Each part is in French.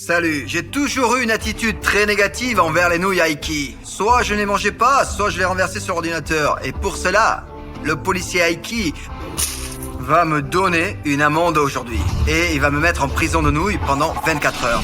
Salut, j'ai toujours eu une attitude très négative envers les nouilles Aiki. Soit je ne les mangeais pas, soit je les renversais sur l'ordinateur. Et pour cela, le policier Aiki va me donner une amende aujourd'hui. Et il va me mettre en prison de nouilles pendant 24 heures.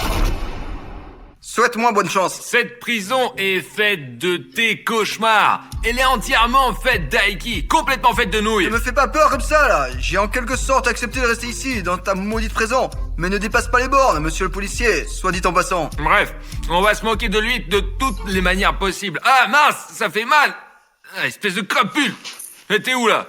Souhaite-moi bonne chance. Cette prison est faite de tes cauchemars. Elle est entièrement faite d'Aiki, complètement faite de nouilles. Ne me fais pas peur comme ça là. J'ai en quelque sorte accepté de rester ici, dans ta maudite prison. Mais ne dépasse pas les bornes, monsieur le policier, soit dit en passant. Bref, on va se moquer de lui de toutes les manières possibles. Ah mince, ça fait mal. Ah, espèce de crapule. T'es où là?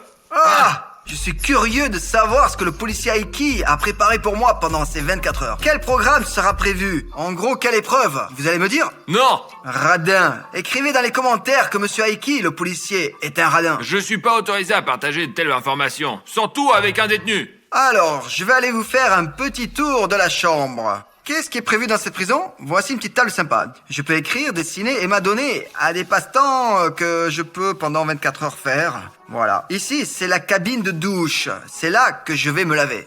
Je suis curieux de savoir ce que le policier Aiki a préparé pour moi pendant ces 24 heures. Quel programme sera prévu? En gros, quelle épreuve? Vous allez me dire? Non, Radin. Écrivez dans les commentaires que monsieur Aiki, le policier, est un radin. je suis pas autorisé à partager de telles informations. Surtout avec un détenu. Alors, je vais aller vous faire un petit tour de la chambre. Qu'est-ce qui est prévu dans cette prison? Voici une petite table sympa. Je peux écrire, dessiner et m'adonner à des passe-temps que je peux pendant 24 heures faire. Voilà. Ici, c'est la cabine de douche. C'est là que je vais me laver.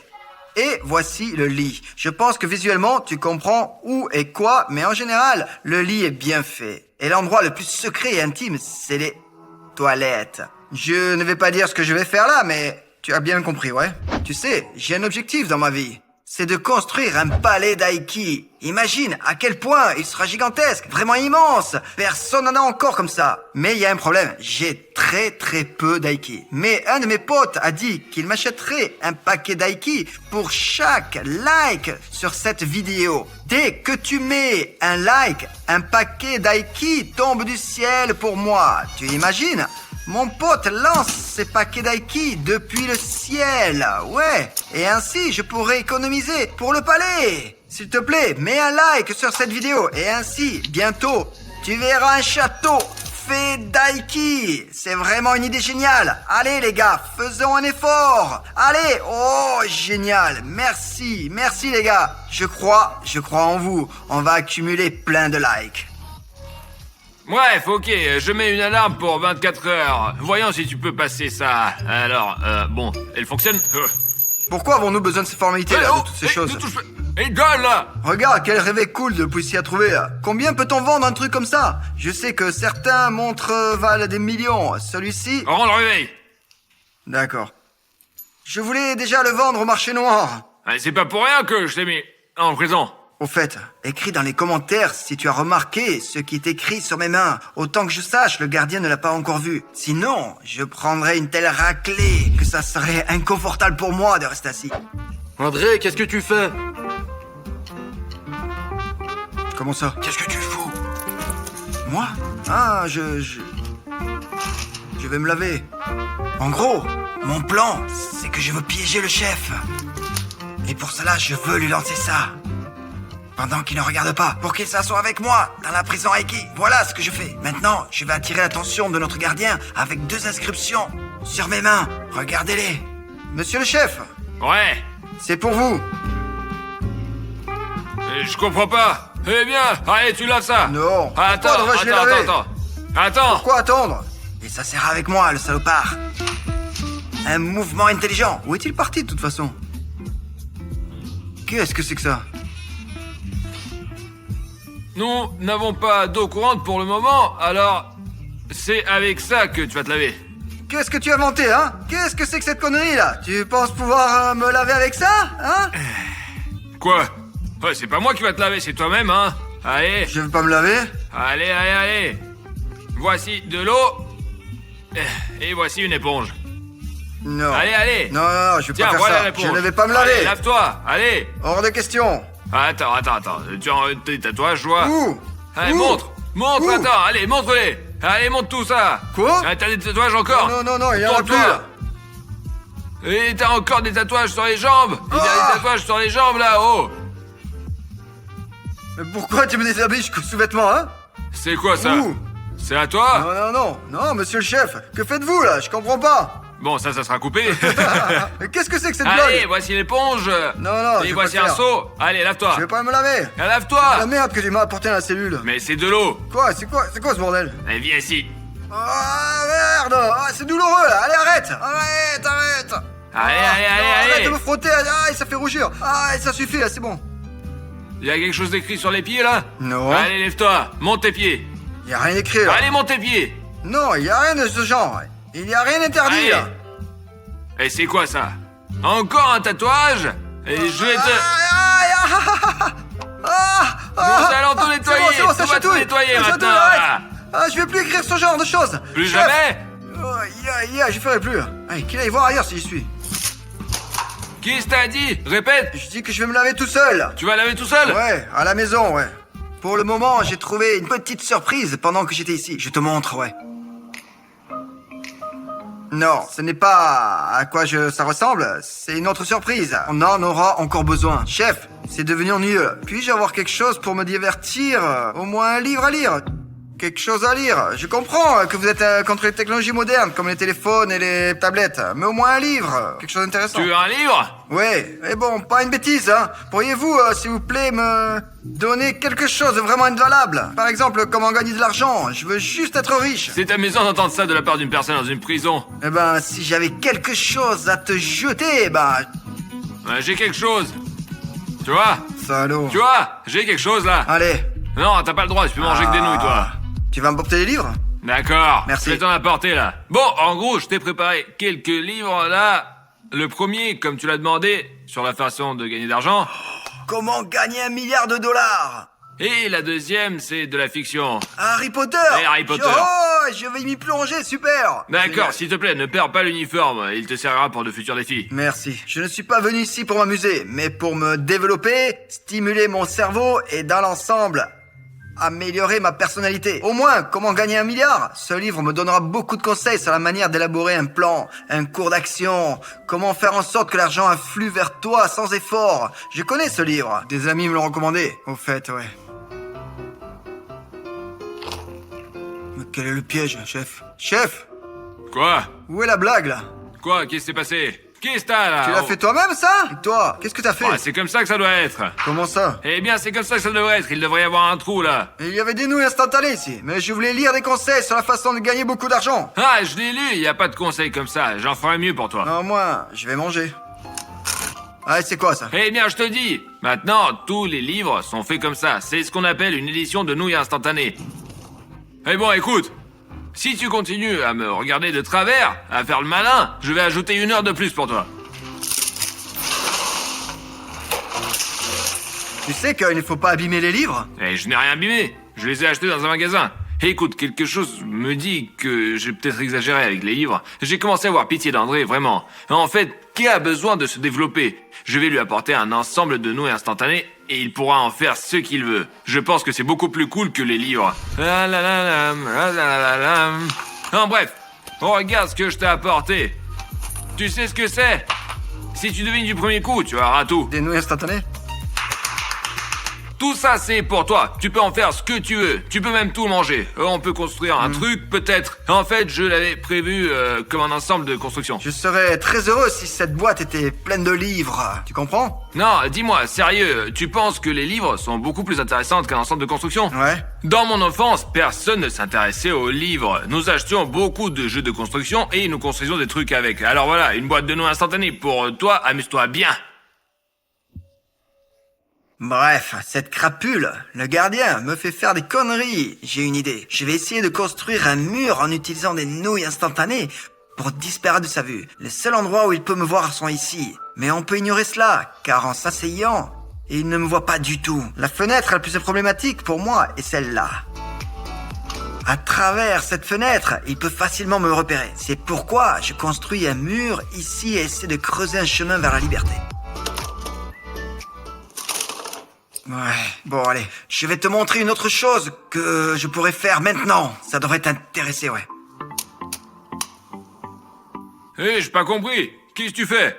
Et voici le lit. Je pense que visuellement, tu comprends où et quoi, mais en général, le lit est bien fait. Et l'endroit le plus secret et intime, c'est les toilettes. Je ne vais pas dire ce que je vais faire là, mais tu as bien compris, ouais? Tu sais, j'ai un objectif dans ma vie. C'est de construire un palais d'Aiki. Imagine à quel point il sera gigantesque, vraiment immense. Personne n'en a encore comme ça. Mais il y a un problème, j'ai très peu d'Aiki. Mais un de mes potes a dit qu'il m'achèterait un paquet d'Aiki pour chaque like sur cette vidéo. Dès que tu mets un like, un paquet d'Aiki tombe du ciel pour moi. Tu imagines ? Mon pote lance ses paquets d'Aiki depuis le ciel, ouais. Et ainsi, je pourrais économiser pour le palais. S'il te plaît, mets un like sur cette vidéo. Et ainsi, bientôt, tu verras un château fait d'Aiki. C'est vraiment une idée géniale. Allez les gars, faisons un effort. Allez, oh, génial. Merci les gars. Je crois en vous. On va accumuler plein de likes. Bref, ok, je mets une alarme pour 24 heures. Voyons si tu peux passer ça. Alors, bon, elle fonctionne? Pourquoi avons-nous besoin de ces formalités là, de toutes ces choses? Ne touche pas. Et gueule là! Regarde, quel réveil cool de le policier a trouvé là. Combien peut-on vendre un truc comme ça? Je sais que certains montres valent des millions. Celui-ci... Rends le réveil. D'accord. Je voulais déjà le vendre au marché noir. C'est pas pour rien que je t'ai mis en prison. Au fait, écris dans les commentaires si tu as remarqué ce qui est écrit sur mes mains. Autant que je sache, le gardien ne l'a pas encore vu. Sinon, je prendrais une telle raclée que ça serait inconfortable pour moi de rester assis. André, qu'est-ce que tu fais? Comment ça? Qu'est-ce que tu fous? Moi? Ah, je vais me laver. En gros, mon plan, c'est que je veux piéger le chef. Et pour cela, je veux lui lancer ça. Pendant qu'il ne regarde pas, pour qu'il s'assoie avec moi dans la prison Aiki. Voilà ce que je fais. Maintenant, je vais attirer l'attention de notre gardien avec 2 inscriptions sur mes mains. Regardez-les. Monsieur le chef, Ouais, c'est pour vous. je comprends pas. Eh bien, allez, tu laves ça. Non. Attends, Pourquoi devrais-je les laver? Attends. Pourquoi attendre? Et ça sert avec moi, le salopard. Un mouvement intelligent. Où est-il parti de toute façon? Qu'est-ce que c'est que ça? Nous n'avons pas d'eau courante pour le moment, alors c'est avec ça que tu vas te laver. Qu'est-ce que tu as inventé, hein? Qu'est-ce que c'est que cette connerie, là? Tu penses pouvoir me laver avec ça, hein? Quoi? Ouais, c'est pas moi qui va te laver, c'est toi-même, hein. Allez, Je veux pas me laver? allez. Voici de l'eau. Et voici une éponge. Non. Allez. Non, je vais Tiens, pas faire voilà ça. l'éponge. Je ne vais pas me Allez, laver. lave-toi, allez. Hors de question. Attends. Tu as tes tatouages, je vois. Où? Allez, Où? montre, Où? attends, allez, montre-les. Allez, montre tout ça. Quoi? T'as des tatouages encore? Non, il y en a plus, Tourne-toi. là. Et t'as encore des tatouages sur les jambes. Il y a des tatouages sur les jambes, là-haut. Mais pourquoi tu me déshabilles jusqu'aux sous-vêtements, hein? C'est quoi, ça? Où? C'est à toi? Non, monsieur le chef. Que faites-vous, là? Je comprends pas. Bon, ça sera coupé. Mais qu'est-ce que c'est que cette Allez, blague? voici l'éponge. Non, je Et vais voici pas le un faire. seau. Allez, lave-toi. Je vais pas me laver. Lave-toi. La merde que tu m'as apporté dans la cellule. Mais c'est de l'eau. Quoi? C'est quoi ce bordel? Allez, viens ici. Ah, merde! Ah, c'est douloureux, là! Allez, arrête! Arrête! Allez. Arrête de me frotter! Ah, ça fait rougir! Ah, ça suffit, là, c'est bon! Y a quelque chose d'écrit sur les pieds, là? Non. Allez, lève-toi, monte tes pieds. Y a rien écrit, là. Allez, monte tes pieds. Non, y a rien de ce genre. Il y a rien interdit, Allez. là. Et c'est quoi, ça? Encore un tatouage? Et je vais te... Nous allons tout nettoyer. C'est bon, ça Tout va tout chatouille. nettoyer Ça maintenant. chatouille, arrête. là. Ah, je vais plus écrire ce genre de choses. Plus Chef. jamais? Je ferai plus. Allez, qu'il aille voir ailleurs si j'y suis. Qui t'a dit? Répète. Je dis que je vais me laver tout seul. Tu vas laver tout seul? Ouais, à la maison, ouais. Pour le moment, j'ai trouvé une petite surprise pendant que j'étais ici. Je te montre, ouais. Non, ce n'est pas à quoi ça ressemble, c'est une autre surprise. On en aura encore besoin. Chef, c'est devenu ennuyeux. Puis-je avoir quelque chose pour me divertir? Au moins un livre à lire. Quelque chose à lire. Je comprends que vous êtes contre les technologies modernes, comme les téléphones et les tablettes. Mais au moins un livre. Quelque chose d'intéressant. Tu veux un livre? Ouais, mais bon, pas une bêtise, hein. Pourriez-vous, s'il vous plaît, me donner quelque chose de vraiment invalable? Par exemple, comment gagner de l'argent? Je veux juste être riche. C'est amusant d'entendre ça de la part d'une personne dans une prison. Eh ben, si j'avais quelque chose à te jeter, J'ai quelque chose. Tu vois? Salaud. Tu vois? J'ai quelque chose, là. Allez. Non, t'as pas le droit, tu peux manger que des nouilles, toi. Tu vas me porter des livres? D'accord. Merci. Je vais t'en apporter, là. Bon, en gros, je t'ai préparé quelques livres, là. Le premier, comme tu l'as demandé, sur la façon de gagner d'argent. Comment gagner $1 milliard? Et la deuxième, c'est de la fiction. Harry Potter. Et Harry Potter. Oh, je vais m'y plonger, super. D'accord, Génial. s'il te plaît, ne perds pas l'uniforme. Il te servira pour de futurs défis. Merci. Je ne suis pas venu ici pour m'amuser, mais pour me développer, stimuler mon cerveau et dans l'ensemble, améliorer ma personnalité. Au moins, comment gagner $1 milliard? Ce livre me donnera beaucoup de conseils sur la manière d'élaborer un plan, un cours d'action, comment faire en sorte que l'argent afflue vers toi sans effort. Je connais ce livre. Des amis me l'ont recommandé. Au fait, ouais. Mais quel est le piège, chef? Chef, Quoi? où est la blague, là? Quoi? Qu'est-ce qui s'est passé? Qu'est-ce que t'as, là? Tu l'as fait toi-même, ça? Et toi, qu'est-ce que t'as fait? Ouais, c'est comme ça que ça doit être. Comment ça? Eh bien, c'est comme ça que ça devrait être. Il devrait y avoir un trou, là. Il y avait des nouilles instantanées ici, mais je voulais lire des conseils sur la façon de gagner beaucoup d'argent. Ah, je l'ai lu, il y a pas de conseils comme ça. J'en ferai mieux pour toi. Non, moi, je vais manger. Ah, c'est quoi ça? Eh bien, je te dis, maintenant, tous les livres sont faits comme ça. C'est ce qu'on appelle une édition de nouilles instantanées. Eh bon, écoute, si tu continues à me regarder de travers, à faire le malin, je vais ajouter 1 heure de plus pour toi. Tu sais qu'il ne faut pas abîmer les livres? Eh, je n'ai rien abîmé. Je les ai achetés dans un magasin. Et écoute, quelque chose me dit que j'ai peut-être exagéré avec les livres. J'ai commencé à avoir pitié d'André, vraiment. En fait, qui a besoin de se développer? Je vais lui apporter un ensemble de nouilles instantanées et il pourra en faire ce qu'il veut. Je pense que c'est beaucoup plus cool que les livres. En bref, regarde ce que je t'ai apporté. Tu sais ce que c'est? Si tu devines du premier coup, tu auras tout. Des nouilles instantanées? Tout ça, c'est pour toi. Tu peux en faire ce que tu veux. Tu peux même tout manger. On peut construire un truc, peut-être. En fait, je l'avais prévu comme un ensemble de construction. Je serais très heureux si cette boîte était pleine de livres. Tu comprends? Non, dis-moi, sérieux, tu penses que les livres sont beaucoup plus intéressants qu'un ensemble de construction? Ouais. Dans mon enfance, personne ne s'intéressait aux livres. Nous achetions beaucoup de jeux de construction et nous construisions des trucs avec. Alors voilà, une boîte de nouilles instantanées pour toi, amuse-toi bien. Bref, cette crapule, le gardien, me fait faire des conneries. J'ai une idée. Je vais essayer de construire un mur en utilisant des nouilles instantanées pour disparaître de sa vue. Les seuls endroits où il peut me voir sont ici. Mais on peut ignorer cela, car en s'asseyant, il ne me voit pas du tout. La fenêtre la plus problématique pour moi est celle-là. À travers cette fenêtre, il peut facilement me repérer. C'est pourquoi je construis un mur ici et essaie de creuser un chemin vers la liberté. Ouais, bon allez, je vais te montrer une autre chose que je pourrais faire maintenant. Ça devrait t'intéresser, ouais. Hé, j'ai pas compris. Qu'est-ce que tu fais?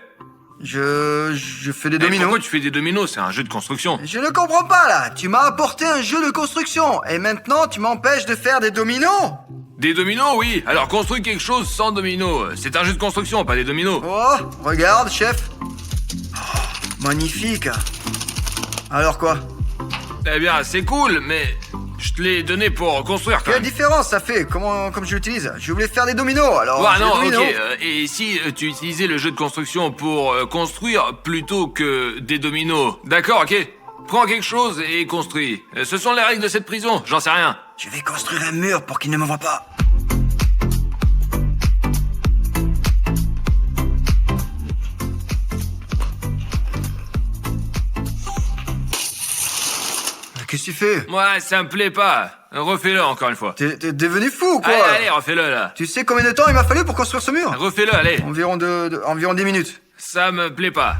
Je fais des Et dominos. pourquoi tu fais des dominos? C'est un jeu de construction. Je ne comprends pas là. Tu m'as apporté un jeu de construction et maintenant tu m'empêches de faire des dominos? Des dominos, oui. Alors construis quelque chose sans dominos. C'est un jeu de construction, pas des dominos. Oh, regarde, chef. Oh, magnifique. Alors quoi? Eh bien, c'est cool, mais je te l'ai donné pour construire quand Quelle même. différence ça fait? Comme je l'utilise? Je voulais faire des dominos, alors. Ouais, j'ai non, des ok. dominos. Et si tu utilisais le jeu de construction pour construire plutôt que des dominos? D'accord, ok. Prends quelque chose et construis. Ce sont les règles de cette prison, j'en sais rien. Je vais construire un mur pour qu'il ne me voit pas. Qu'est-ce que tu fais? Moi, ça me plaît pas. Refais-le encore une fois. T'es devenu fou ou quoi? Allez, refais-le là. Tu sais combien de temps il m'a fallu pour construire ce mur? Refais-le, allez. Environ 10 minutes. Ça me plaît pas.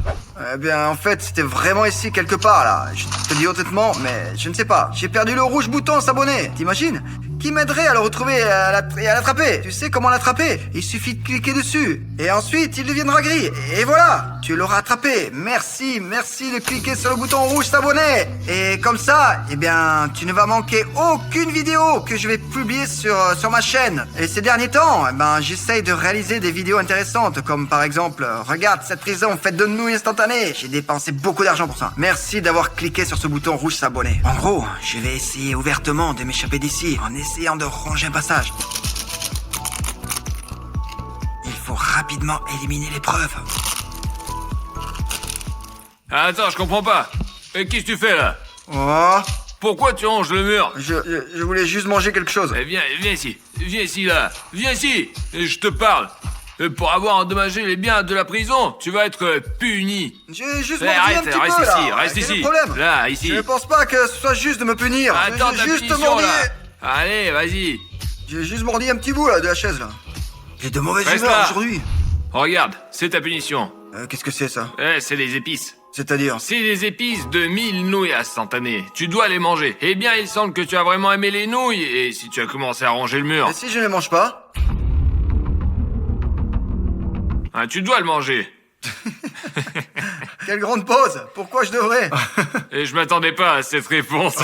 Eh bien, en fait, c'était vraiment ici quelque part, là. Je te dis honnêtement, mais je ne sais pas. J'ai perdu le rouge bouton s'abonner. T'imagines? Qui m'aiderait à le retrouver et à l'attraper? Tu sais comment l'attraper? Il suffit de cliquer dessus. Et ensuite, il deviendra gris. Et voilà, tu l'auras attrapé. Merci de cliquer sur le bouton rouge s'abonner. Et comme ça, eh bien, tu ne vas manquer aucune vidéo que je vais publier sur ma chaîne. Et ces derniers temps, eh ben, j'essaye de réaliser des vidéos intéressantes, comme par exemple, regarde cette prison faite de nouilles instantanées. J'ai dépensé beaucoup d'argent pour ça. Merci d'avoir cliqué sur ce bouton rouge s'abonner. En gros, je vais essayer ouvertement de m'échapper d'ici en essayant de ranger un passage. Il faut rapidement éliminer les preuves. Attends, je comprends pas. Qu'est-ce que tu fais là? Oh, Pourquoi tu ronges le mur? je voulais juste manger quelque chose. Viens ici. Viens ici là. Viens ici. Je te parle. Pour avoir endommagé les biens de la prison, tu vas être puni. J'ai juste Eh, menti arrête, un petit reste peu ici, là. reste Quel est ici. le problème? Là, ici. Je ne pense pas que ce soit juste de me punir. Attends J'ai ta juste punition mordu. là. Allez, vas-y. J'ai juste mordu un petit bout là de la chaise là. J'ai de mauvaises Reste humeurs là. aujourd'hui. Regarde, c'est ta punition. Qu'est-ce que c'est ça? C'est des épices. C'est-à-dire? C'est des épices de 1000 nouilles instantanées. Tu dois les manger. Eh bien, il semble que tu as vraiment aimé les nouilles. Et si tu as commencé à ronger le mur, Et si je ne les mange pas? hein, tu dois le manger. Quelle grande pause! Pourquoi je devrais? Et je m'attendais pas à cette réponse.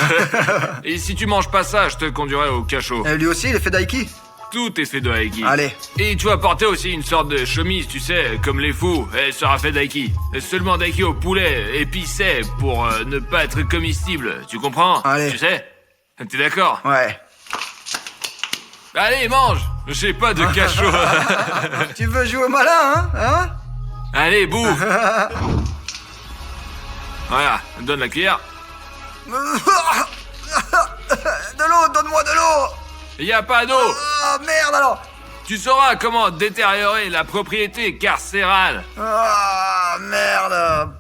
Et si tu manges pas ça, je te conduirai au cachot. Lui aussi, il est fait d'aiki. Tout est fait de haïki. Allez. Et tu vas porter aussi une sorte de chemise, tu sais, comme les fous. Elle sera faite d'aiki. Seulement d'aiki au poulet, épicé, pour ne pas être comestible. Tu comprends? Allez. Tu sais? T'es d'accord? Ouais. Allez, mange! J'ai pas de cachot. Tu veux jouer au malin, hein? Allez, bouffe! Voilà, donne la cuillère. De l'eau, donne-moi de l'eau! Y a pas d'eau! Ah, merde alors! Tu sauras comment détériorer la propriété carcérale. Ah, merde!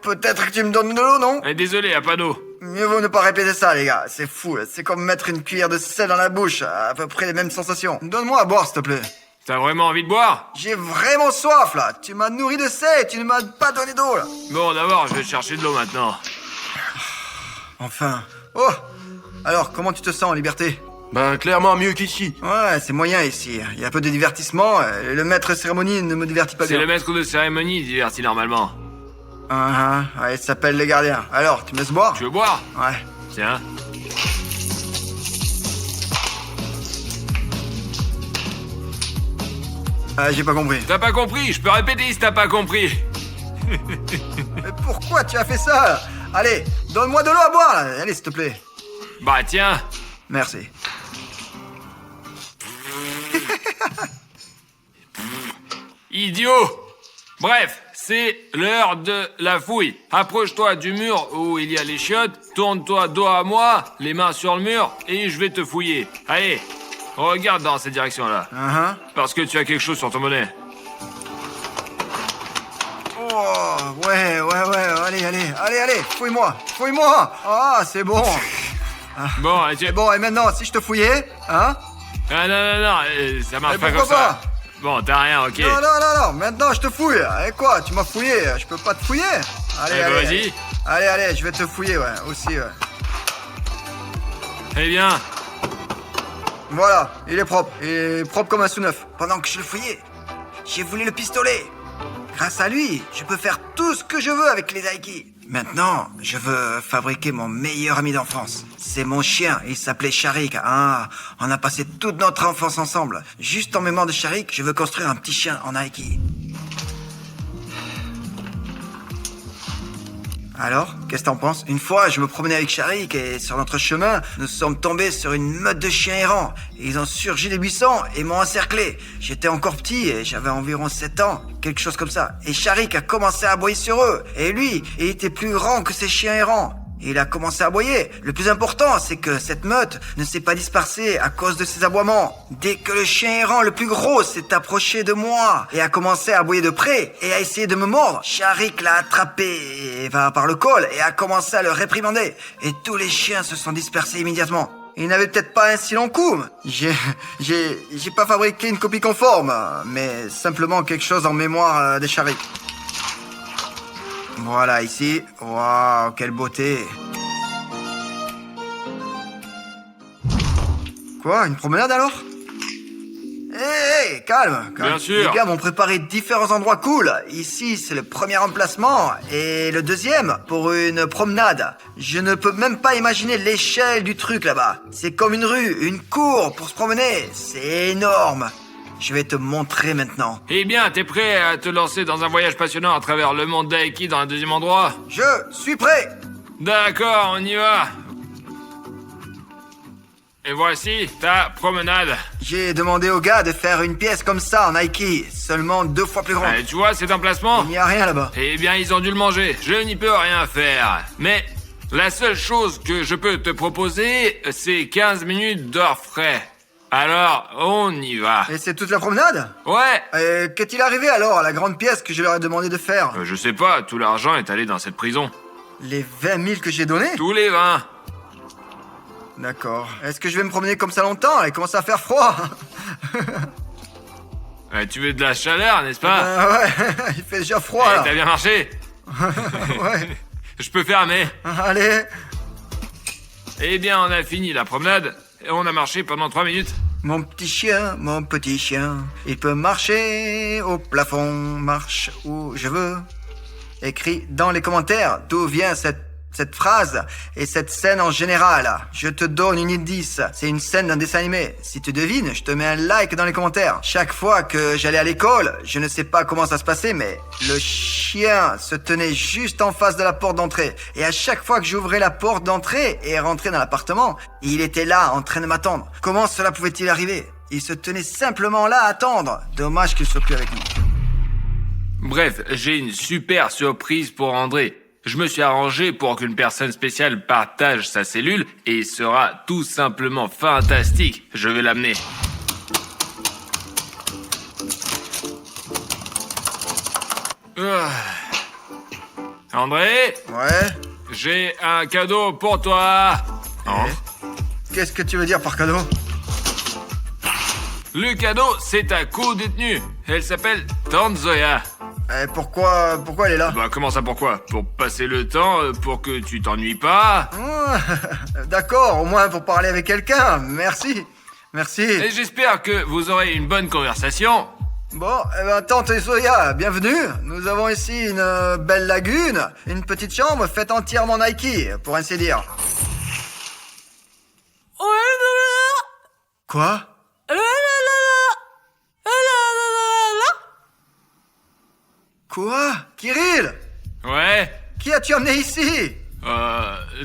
Peut-être que tu me donnes de l'eau, non? Désolé, y a pas d'eau. Mieux vaut ne pas répéter ça, les gars. C'est fou. C'est comme mettre une cuillère de sel dans la bouche. À peu près les mêmes sensations. Donne-moi à boire, s'il te plaît. T'as vraiment envie de boire? J'ai vraiment soif, là. Tu m'as nourri de sel et tu ne m'as pas donné d'eau, là. Bon, d'abord, je vais chercher de l'eau maintenant. Enfin. Oh! Alors, comment tu te sens en liberté? Ben, clairement mieux qu'ici. Ouais, c'est moyen ici. Il y a peu de divertissement. Et le maître cérémonie ne me divertit pas C'est bien. le maître de cérémonie diverti normalement. Ouais, il s'appelle les gardiens. Alors, tu me laisses boire? Tu veux boire? Ouais. Tiens. J'ai pas compris. T'as pas compris? Je peux répéter si t'as pas compris. Mais pourquoi tu as fait ça, là? Allez, donne-moi de l'eau à boire, là. Allez, s'il te plaît. Bah tiens. Merci. Idiot! Bref, c'est l'heure de la fouille. Approche-toi du mur où il y a les chiottes, tourne-toi dos à moi, les mains sur le mur, et je vais te fouiller. Allez, regarde dans cette direction-là. Parce que tu as quelque chose sur ton bonnet. Oh, ouais, allez, fouille-moi. Ah, c'est bon. Bon, tu... C'est bon, et maintenant, si je te fouillais, hein? Ah non, ça marche Mais pas comme pourquoi ça. Bon, t'as rien, ok. Non, maintenant je te fouille. Et quoi, tu m'as fouillé, je peux pas te fouiller. Allez, bah, vas-y. Allez, je vais te fouiller, ouais, aussi, ouais. Eh bien, Voilà, il est propre. Il est propre comme un sous-neuf. Pendant que je le fouillais, j'ai voulu le pistolet. Grâce à lui, je peux faire tout ce que je veux avec les Aiki. Maintenant, je veux fabriquer mon meilleur ami d'enfance. C'est mon chien, il s'appelait Sharik. Ah, on a passé toute notre enfance ensemble. Juste en mémoire de Sharik, je veux construire un petit chien en Aiki. Alors, qu'est-ce que t'en penses? Une fois, je me promenais avec Sharik et sur notre chemin, nous sommes tombés sur une meute de chiens errants. Ils ont surgi des buissons et m'ont encerclé. J'étais encore petit et j'avais environ 7 ans, quelque chose comme ça. Et Sharik a commencé à aboyer sur eux. Et lui, il était plus grand que ces chiens errants. Il a commencé à aboyer. Le plus important, c'est que cette meute ne s'est pas dispersée à cause de ses aboiements. Dès que le chien errant le plus gros s'est approché de moi et a commencé à aboyer de près et a essayé de me mordre, Sharik l'a attrapé par le col et a commencé à le réprimander. Et tous les chiens se sont dispersés immédiatement. Il n'avait peut-être pas un si long coup. J'ai pas fabriqué une copie conforme, mais simplement quelque chose en mémoire des Sharik. Voilà, ici. Waouh, quelle beauté. Quoi, une promenade alors? Hé, calme. Bien sûr. Les gars m'ont préparé différents endroits cool. Ici, c'est le premier emplacement et le deuxième pour une promenade. Je ne peux même pas imaginer l'échelle du truc là-bas. C'est comme une rue, une cour pour se promener. C'est énorme. Je vais te montrer maintenant. Eh bien, t'es prêt à te lancer dans un voyage passionnant à travers le monde d'Aiki dans un deuxième endroit? Je suis prêt. D'accord, on y va. Et voici ta promenade. J'ai demandé au gars de faire une pièce comme ça en Aiki, seulement 2 fois plus grande. Tu vois cet emplacement? Il n'y a rien là-bas. Eh bien, ils ont dû le manger. Je n'y peux rien faire. Mais la seule chose que je peux te proposer, c'est 15 minutes d'heures frais. Alors, on y va. Et c'est toute la promenade? Ouais. Et qu'est-il arrivé alors à la grande pièce que je leur ai demandé de faire? Je sais pas, tout l'argent est allé dans cette prison. Les 20 000 que j'ai donnés? Tous les 20. D'accord. Est-ce que je vais me promener comme ça longtemps? Il commence à faire froid. Tu veux de la chaleur, n'est-ce pas? Ouais, il fait déjà froid là. T'as bien marché? Ouais. Je peux fermer. Allez. Eh bien, on a fini la promenade. Et on a marché pendant 3 minutes. Mon petit chien, il peut marcher au plafond, marche où je veux. Écris dans les commentaires d'où vient cette phrase et cette scène en général. Je te donne une indice, c'est une scène d'un dessin animé. Si tu devines, je te mets un like dans les commentaires. Chaque fois que j'allais à l'école, je ne sais pas comment ça se passait, mais le chien se tenait juste en face de la porte d'entrée. Et à chaque fois que j'ouvrais la porte d'entrée et rentrais dans l'appartement, il était là en train de m'attendre. Comment cela pouvait-il arriver? Il se tenait simplement là à attendre. Dommage qu'il soit plus avec nous. Bref, j'ai une super surprise pour André. Je me suis arrangé pour qu'une personne spéciale partage sa cellule et il sera tout simplement fantastique. Je vais l'amener. André, Ouais. j'ai un cadeau pour toi. Entre. Qu'est-ce que tu veux dire par cadeau? Le cadeau, c'est ta co-détenue. Elle s'appelle Tanzoya. Pourquoi elle est là? Bah comment ça pourquoi? Pour passer le temps, pour que tu t'ennuies pas. D'accord, au moins pour parler avec quelqu'un. Merci. Et j'espère que vous aurez une bonne conversation. Bon, tante Zoya, bienvenue. Nous avons ici une belle lagune, une petite chambre faite entièrement en Nike, pour ainsi dire. Quoi? Quoi? Kirill? Ouais. Qui as-tu amené ici?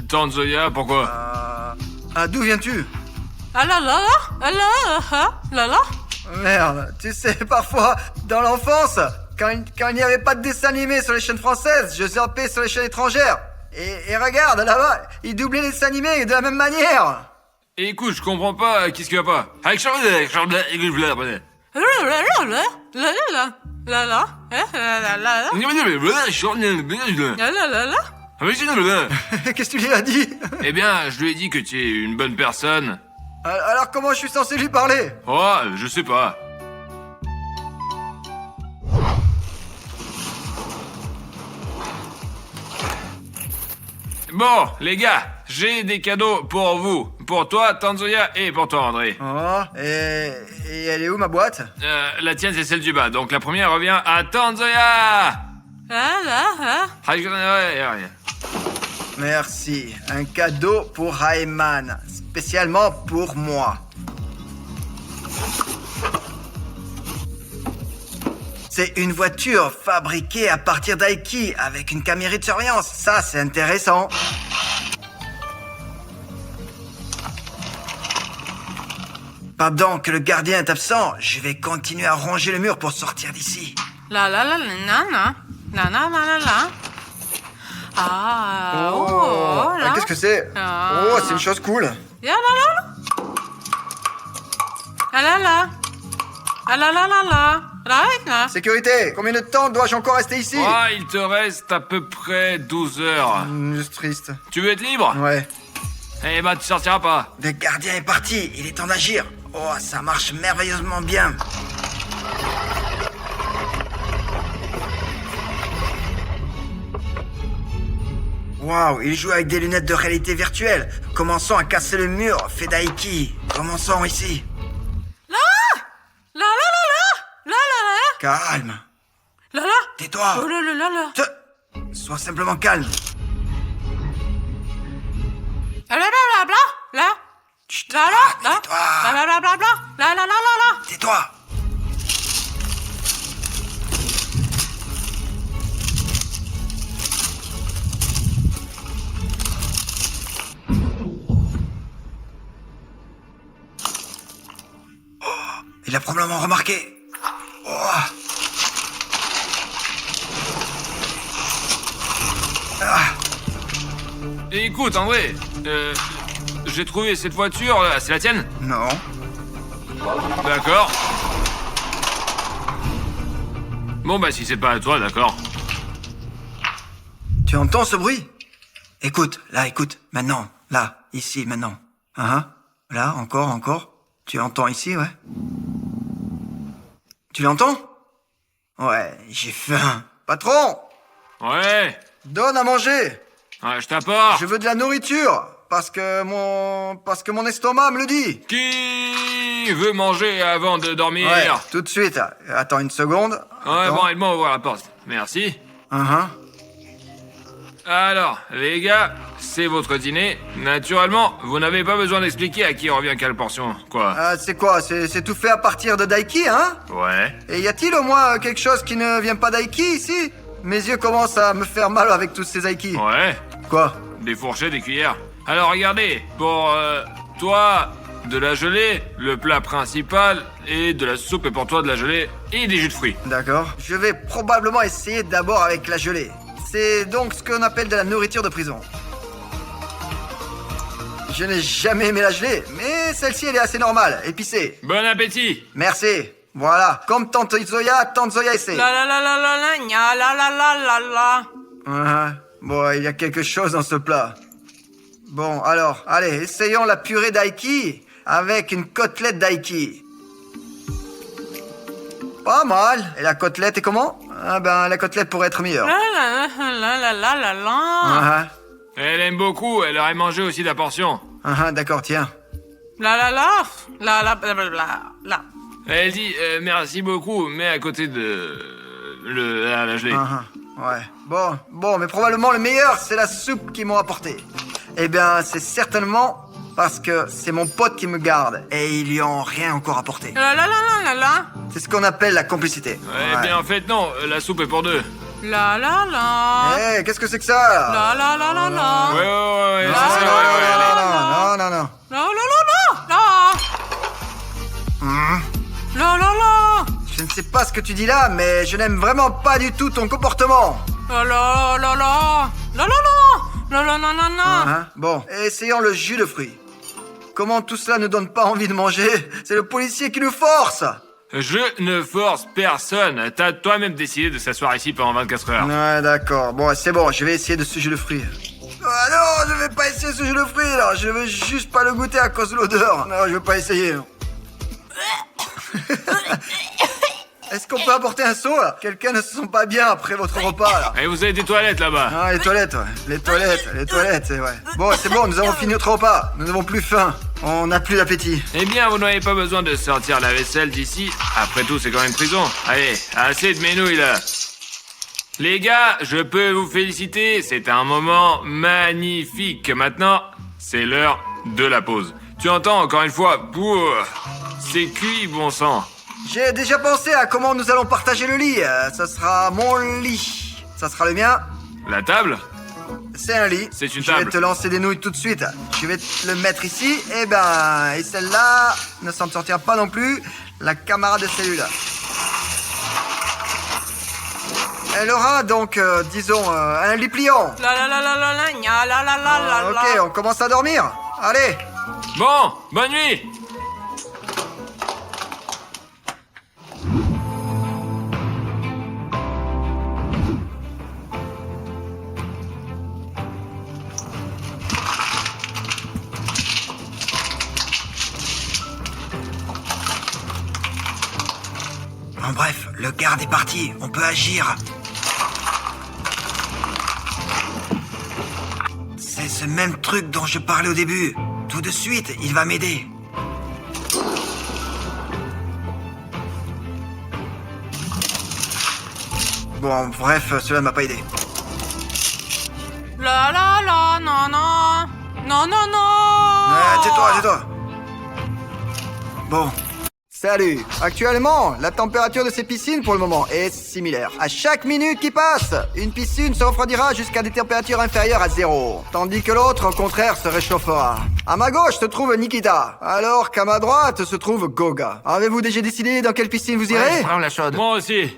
Tanzoya, pourquoi? D'où viens-tu? Ah là là là, ah là ah là là. Merde, tu sais, parfois, dans l'enfance, quand il n'y avait pas de dessin animé sur les chaînes françaises, je zappais sur les chaînes étrangères. Et regarde, là-bas, ils doublaient les dessins animés de la même manière. Écoute, je comprends pas, qu'est-ce qui va pas? Qu'est-ce que tu lui as dit? Eh bien, je lui ai dit que tu es une bonne personne. Alors comment je suis censé lui parler? Oh, je sais pas. Bon, les gars, j'ai des cadeaux pour vous. Pour toi, Tanzoya, et pour toi, André. Oh, et elle est où ma boîte? La tienne, c'est celle du bas. Donc la première revient à Tanzoya. Merci, un cadeau pour Rayman, spécialement pour moi. C'est une voiture fabriquée à partir d'Aiki avec une caméra de surveillance. Ça, c'est intéressant. Pendant que le gardien est absent, je vais continuer à ronger le mur pour sortir d'ici. La la la la la la la la la la la. Ah, oh, là. Qu'est-ce que c'est? Ah. Oh, c'est une chose cool. Ya la la la. Ah la la. Ah la la la la. Right là. Sécurité, combien de temps dois-je encore rester ici? Ah, il te reste à peu près 12 heures. Juste triste. Tu veux être libre? Ouais. Eh ben, tu sortiras pas. Le gardien est parti, il est temps d'agir. Oh, ça marche merveilleusement bien. Waouh, il joue avec des lunettes de réalité virtuelle. Commençons à casser le mur, fait d'Aiki. Commençons ici. La la la la la la la Calme. la la. Tais-toi. Oh la la la la. Sois simplement calme. La la la la la. Chut, La la la. tais-toi. La la la la la. La la la la la. Tais-toi. Il a probablement remarqué. Oh. Ah. Et écoute, André, j'ai trouvé cette voiture, là, c'est la tienne? Non. D'accord. Bon, bah, si c'est pas à toi, d'accord. Tu entends ce bruit? Écoute, là, écoute. Maintenant. Là, ici, maintenant. Là, encore. Tu entends ici, ouais? Tu l'entends? Ouais, j'ai faim. Patron! Ouais. Donne à manger! Ouais, je t'apporte. Je veux de la nourriture! Parce que mon estomac me le dit! Qui veut manger avant de dormir? Ouais, tout de suite. Attends une seconde. Ouais, Attends. bon, aide-moi à ouvrir la porte. Merci. Uh-huh. Alors, les gars, c'est votre dîner. Naturellement, vous n'avez pas besoin d'expliquer à qui revient quelle portion, quoi. C'est quoi? C'est tout fait à partir de Daiki, hein? Ouais. Et y a-t-il au moins quelque chose qui ne vient pas d'Aiki ici? Mes yeux commencent à me faire mal avec tous ces Aiki. Ouais. Quoi? Des fourchettes, des cuillères. Alors, regardez, pour toi, de la gelée, le plat principal, et de la soupe, et pour toi, de la gelée, et des jus de fruits. D'accord. Je vais probablement essayer d'abord avec la gelée. C'est donc ce qu'on appelle de la nourriture de prison. Je n'ai jamais aimé la gelée, mais celle-ci elle est assez normale, épicée. Bon appétit. Merci. Voilà, comme tante Zoya essaie. La la la la la la. Nya la la la la la. Bon, il y a quelque chose dans ce plat. Bon, alors, allez, essayons la purée d'Aiki avec une côtelette d'Aiki. Pas mal. Et la côtelette est comment? Ah ben, la côtelette pourrait être meilleure. La la la la la la la. Elle aime beaucoup, elle aurait mangé aussi la portion. D'accord, tiens. La la la. La la la la la. Elle dit merci beaucoup, mais à côté de la gelée. Ouais. Bon, mais probablement le meilleur, c'est la soupe qu'ils m'ont apportée. Eh bien, c'est certainement parce que c'est mon pote qui me garde et ils lui ont rien encore apporté. La la la la la la. C'est ce qu'on appelle la complicité. Eh bien, en fait, non, la soupe est pour deux. La la la. Qu'est-ce que c'est que ça? La la la la la. Ouais, Non, c'est ça, ouais, allez. non. La la la la. La la la. Je ne sais pas ce que tu dis là, mais je n'aime vraiment pas du tout ton comportement. La la la la. La la la. La la la la la. Bon, essayons le jus de fruits. Comment tout cela ne donne pas envie de manger? C'est le policier qui nous force. Je ne force personne. T'as toi-même décidé de s'asseoir ici pendant 24 heures. Ouais, d'accord. Bon, c'est bon, je vais essayer de ce jus de fruits. Ah non, je vais pas essayer ce jus de fruits, là. Je veux juste pas le goûter à cause de l'odeur. Non, je veux pas essayer. Est-ce qu'on peut apporter un seau, là? Quelqu'un ne se sent pas bien après votre repas, là. Et vous avez des toilettes là-bas. Ah, les toilettes, ouais. Les toilettes, c'est vrai. Bon, c'est bon, nous avons fini notre repas. Nous n'avons plus faim. On n'a plus d'appétit. Eh bien, vous n'avez pas besoin de sortir la vaisselle d'ici. Après tout, c'est quand même une prison. Allez, assez de ménouilles là. Les gars, je peux vous féliciter. C'est un moment magnifique. Maintenant, c'est l'heure de la pause. Tu entends encore une fois, c'est cuit, bon sang. J'ai déjà pensé à comment nous allons partager le lit. Ça sera mon lit. Ça sera le mien. La table? C'est un lit. C'est une Je vais table. te lancer des nouilles tout de suite. Je vais te le mettre ici. Et celle-là ne s'en sortira pas non plus. La camarade de cellule. Elle aura donc, disons, un lit pliant. La la la la la la gna, la la la la la. Ok, on commence à dormir. Allez. Bon, bonne nuit! En bref, le garde est parti. On peut agir. C'est ce même truc dont je parlais au début. Tout de suite, il va m'aider. Bon, bref, cela ne m'a pas aidé. La la la, non non. Non non non. Tais-toi. Bon. Salut. Actuellement, la température de ces piscines pour le moment est similaire. À chaque minute qui passe, une piscine se refroidira jusqu'à des températures inférieures à 0. Tandis que l'autre, au contraire, se réchauffera. À ma gauche se trouve Nikita, alors qu'à ma droite se trouve Goga. Avez-vous déjà décidé dans quelle piscine vous irez? Prends la chaude. Moi aussi.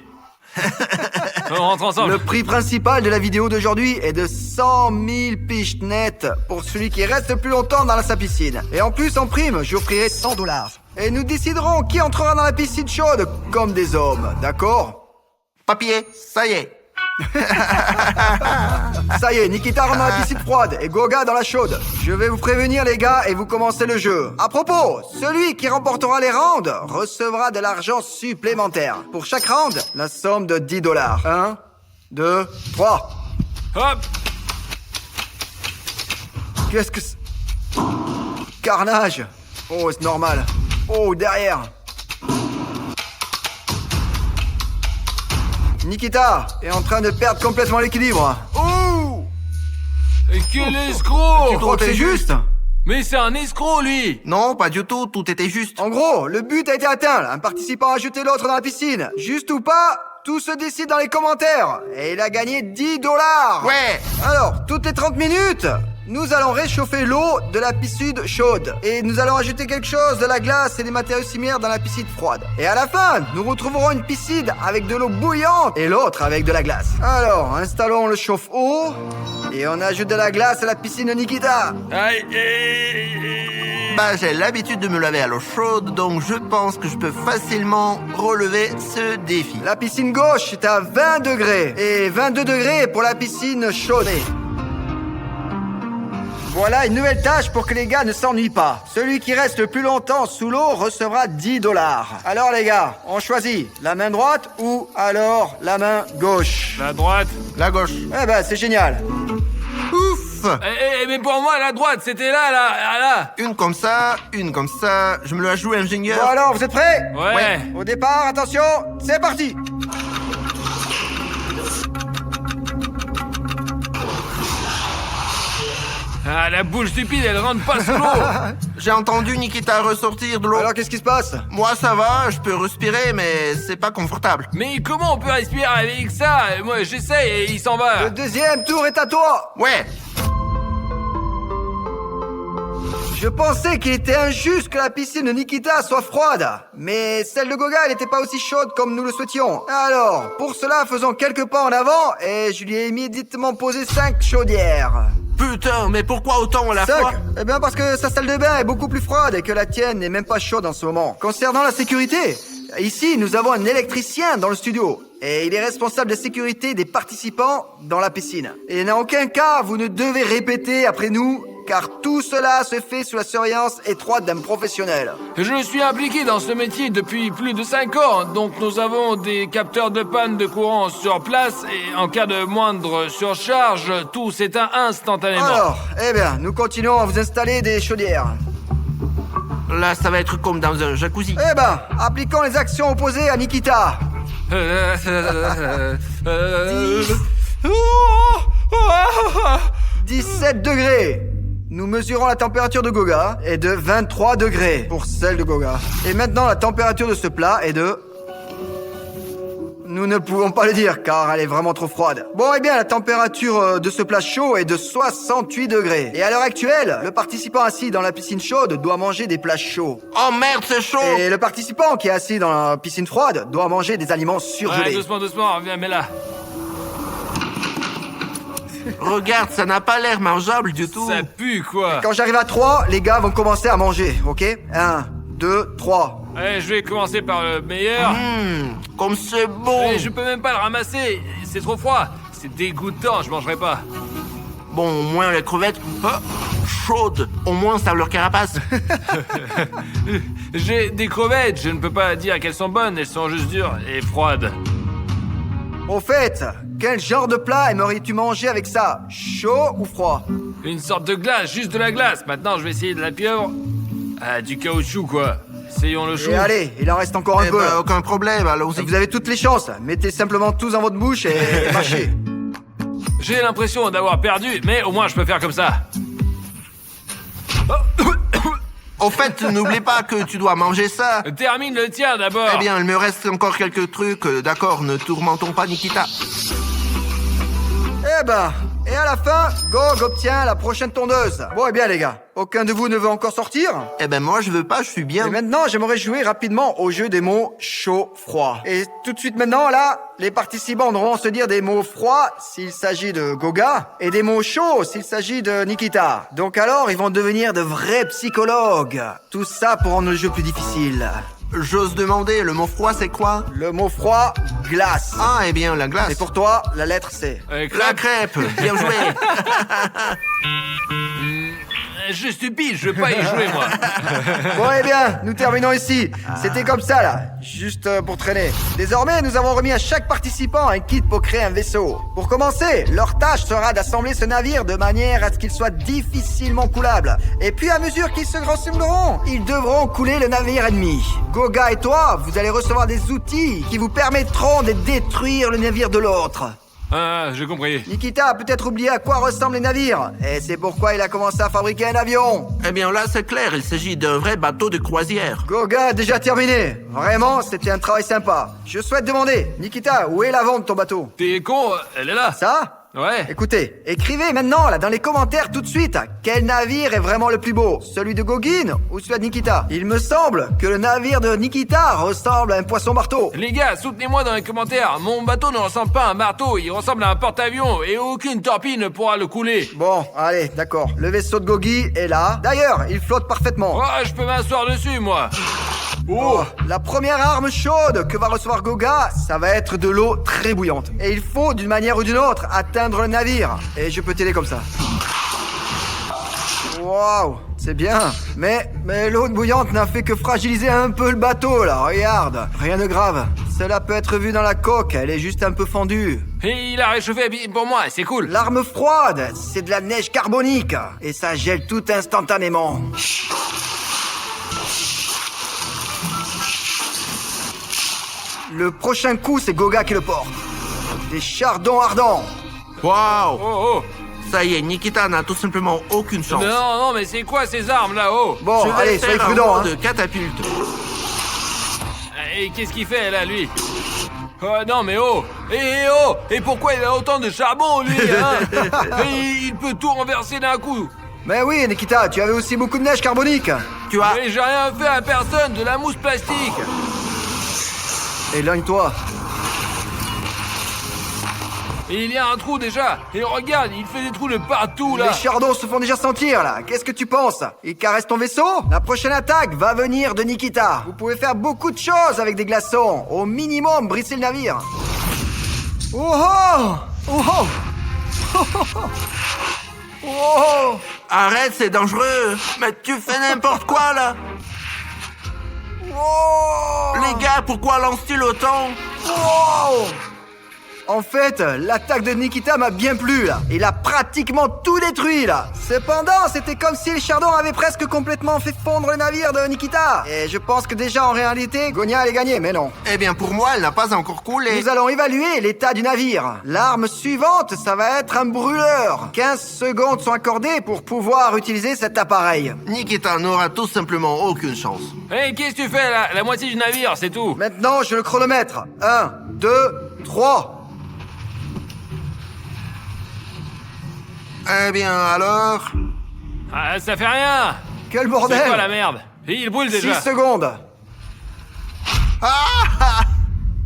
On rentre ensemble. Le prix principal de la vidéo d'aujourd'hui est de 100 000 piches nettes pour celui qui reste le plus longtemps dans sa piscine. Et en plus, en prime, j'offrirai 100 $. Et nous déciderons qui entrera dans la piscine chaude comme des hommes, d'accord? Papier, ça y est. Ça y est, Nikita rentre dans la piscine froide et Goga dans la chaude. Je vais vous prévenir les gars et vous commencez le jeu. À propos, celui qui remportera les rounds recevra de l'argent supplémentaire. Pour chaque round, la somme de 10 $. 1, 2, 3. Hop! Qu'est-ce que c'est? Carnage. Oh, c'est normal. Oh, derrière. Nikita est en train de perdre complètement l'équilibre. Oh! Quel escroc! Tu crois que c'est juste? Mais c'est un escroc, lui! Non, pas du tout était juste. En gros, le but a été atteint. Un participant a jeté l'autre dans la piscine. Juste ou pas, tout se décide dans les commentaires. Et il a gagné 10 $. Ouais. Alors, toutes les 30 minutes, nous allons réchauffer l'eau de la piscine chaude. Et nous allons ajouter quelque chose, de la glace et des matériaux similaires dans la piscine froide. Et à la fin, nous retrouverons une piscine avec de l'eau bouillante et l'autre avec de la glace. Alors, installons le chauffe-eau. Et on ajoute de la glace à la piscine de Nikita. Aïe! Bah, j'ai l'habitude de me laver à l'eau chaude, donc je pense que je peux facilement relever ce défi. La piscine gauche est à 20 degrés. Et 22 degrés pour la piscine chaude. Voilà une nouvelle tâche pour que les gars ne s'ennuient pas. Celui qui reste le plus longtemps sous l'eau recevra 10 $. Alors les gars, on choisit la main droite ou alors la main gauche? La droite. La gauche. Eh ben, c'est génial. Ouf. Mais pour moi, la droite, c'était là. Une comme ça. Je me la joue ingénieur. Bon alors, vous êtes prêts? Ouais. Au départ, attention, c'est parti. Ah, la boule stupide, elle rentre pas sous l'eau. J'ai entendu Nikita ressortir de l'eau. Alors, qu'est-ce qui se passe? Moi, ça va, je peux respirer, mais c'est pas confortable. Mais comment on peut respirer avec ça? Moi, j'essaye et il s'en va. Le deuxième tour est à toi. Ouais. Je pensais qu'il était injuste que la piscine de Nikita soit froide. Mais celle de Goga, elle n'était pas aussi chaude comme nous le souhaitions. Alors, pour cela, faisons quelques pas en avant et je lui ai immédiatement posé 5 chaudières. Putain, mais pourquoi autant à la 5? fois? Eh bien parce que sa salle de bain est beaucoup plus froide et que la tienne n'est même pas chaude en ce moment. Concernant la sécurité, ici nous avons un électricien dans le studio. Et il est responsable de la sécurité des participants dans la piscine. Et en aucun cas vous ne devez répéter après nous, car tout cela se fait sous la surveillance étroite d'un professionnel. Je suis impliqué dans ce métier depuis plus de 5 ans, donc nous avons des capteurs de panne de courant sur place et en cas de moindre surcharge, tout s'éteint instantanément. Alors, eh bien, nous continuons à vous installer des chaudières. Là, ça va être comme dans un jacuzzi. Eh ben, appliquons les actions opposées à Nikita. 17 degrés. Nous mesurons la température de Goga est de 23 degrés pour celle de Goga. Et maintenant, la température de ce plat est de... Nous ne pouvons pas le dire car elle est vraiment trop froide. Bon, eh bien, la température de ce plat chaud est de 68 degrés. Et à l'heure actuelle, le participant assis dans la piscine chaude doit manger des plats chauds. Oh merde, c'est chaud! Et le participant qui est assis dans la piscine froide doit manger des aliments Ouais, surgelés. doucement, viens, mets là. Regarde, ça n'a pas l'air mangeable du tout. Ça pue, quoi. Quand j'arrive à 3, les gars vont commencer à manger, ok? 1, 2, 3. Allez, je vais commencer par le meilleur. Comme c'est bon! Et je peux même pas le ramasser, c'est trop froid. C'est dégoûtant, je mangerai pas. Bon, au moins les crevettes, chaudes. Au moins ça a leur carapace. J'ai des crevettes, je ne peux pas dire qu'elles sont bonnes, elles sont juste dures et froides. Au fait, quel genre de plat aimerais-tu manger avec ça? Chaud ou froid? Une sorte de glace, juste de la glace. Maintenant, je vais essayer de la pieuvre. Ah, du caoutchouc, quoi. Essayons le chou. Et allez, il en reste encore un Eh peu. ben, aucun problème, allons-y. Vous avez toutes les chances. Mettez simplement tous dans votre bouche et mâchez. J'ai l'impression d'avoir perdu, mais au moins je peux faire comme ça. Au fait, n'oublie pas que tu dois manger ça. Termine le tien d'abord. Eh bien, il me reste encore quelques trucs. D'accord, ne tourmentons pas Nikita. Eh ben, et à la fin, Gog obtient la prochaine tondeuse. Bon, eh bien les gars, aucun de vous ne veut encore sortir? Eh ben moi je veux pas, je suis bien. Et maintenant, j'aimerais jouer rapidement au jeu des mots chaud-froid. Et tout de suite maintenant, là, les participants devront se dire des mots froids s'il s'agit de Goga et des mots chauds s'il s'agit de Nikita. Donc alors, ils vont devenir de vrais psychologues. Tout ça pour rendre le jeu plus difficile. J'ose demander, le mot froid c'est quoi? Le mot froid, glace. Ah, eh bien la glace. Et pour toi, la lettre C. La crêpe, bien joué. Je suis stupide, je veux pas y jouer moi. Bon, eh bien, nous terminons ici. C'était comme ça, là. Juste pour traîner. Désormais, nous avons remis à chaque participant un kit pour créer un vaisseau. Pour commencer, leur tâche sera d'assembler ce navire de manière à ce qu'il soit difficilement coulable. Et puis, à mesure qu'ils se ressembleront, ils devront couler le navire ennemi. Goga et toi, vous allez recevoir des outils qui vous permettront de détruire le navire de l'autre. Ah, j'ai compris. Nikita a peut-être oublié à quoi ressemblent les navires. Et c'est pourquoi il a commencé à fabriquer un avion. Eh bien là c'est clair, il s'agit d'un vrai bateau de croisière. Goga a déjà terminé. Vraiment, c'était un travail sympa. Je souhaite demander, Nikita, où est l'avant de ton bateau? T'es con, elle est là. Ça? Ouais. Écoutez, écrivez maintenant, là, dans les commentaires tout de suite, quel navire est vraiment le plus beau? Celui de Gogin ou celui de Nikita? Il me semble que le navire de Nikita ressemble à un poisson-marteau. Les gars, soutenez-moi dans les commentaires. Mon bateau ne ressemble pas à un marteau, il ressemble à un porte-avions et aucune torpille ne pourra le couler. Bon, allez, d'accord. Le vaisseau de Gogi est là. D'ailleurs, il flotte parfaitement. Oh, je peux m'asseoir dessus, moi. Oh, La première arme chaude que va recevoir Goga, ça va être de l'eau très bouillante. Et il faut, d'une manière ou d'une autre, atteindre le navire. Et je peux t'aider comme ça. Waouh, c'est bien. Mais l'eau bouillante n'a fait que fragiliser un peu le bateau, là. Regarde, rien de grave. Cela peut être vu dans la coque, elle est juste un peu fendue. et il a réchauffé pour moi, c'est cool. L'arme froide, c'est de la neige carbonique. Et ça gèle tout instantanément. Le prochain coup, c'est Goga qui le porte. Des chardons ardents. Waouh. Oh, Ça y est, Nikita n'a tout simplement aucune chance. non, mais c'est quoi ces armes là, oh? Bon, Je vais allez, faire soyez un prudents, hein. mot de catapulte. Et qu'est-ce qu'il fait là, lui? Oh non, mais oh! Et pourquoi il a autant de charbon, lui, hein? Et il peut tout renverser d'un coup. Mais oui, Nikita, tu avais aussi beaucoup de neige carbonique. Tu as... Mais j'ai rien fait à personne, de la mousse plastique. Éloigne-toi. Et il y a un trou déjà. Et regarde, il fait des trous de partout, là. Les chardons se font déjà sentir, là. Qu'est-ce que tu penses? Il caresse ton vaisseau? La prochaine attaque va venir de Nikita. Vous pouvez faire beaucoup de choses avec des glaçons. Au minimum, brisser le navire. Oh oh! Oh oh! Oh oh! Oh! Arrête, c'est dangereux. Mais tu fais n'importe quoi, là. Oh! Les gars, pourquoi lance-t-il autant? Oh! En fait, l'attaque de Nikita m'a bien plu, là. Il a pratiquement tout détruit, là. Cependant, c'était comme si le chardon avait presque complètement fait fondre le navire de Nikita. Et je pense que déjà, en réalité, Gonia allait gagner, mais non. Eh bien, pour moi, elle n'a pas encore coulé. Nous allons évaluer l'état du navire. L'arme suivante, ça va être un brûleur. 15 secondes sont accordées pour pouvoir utiliser cet appareil. Nikita n'aura tout simplement aucune chance. Hé, qu'est-ce que tu fais là? La moitié du navire, c'est tout. Maintenant, je le chronomètre. 1, 2, 3. Eh bien, alors... Ah, ça fait rien. Quel C'est quoi la bordel! merde? Il brûle 6 déjà. secondes. Ah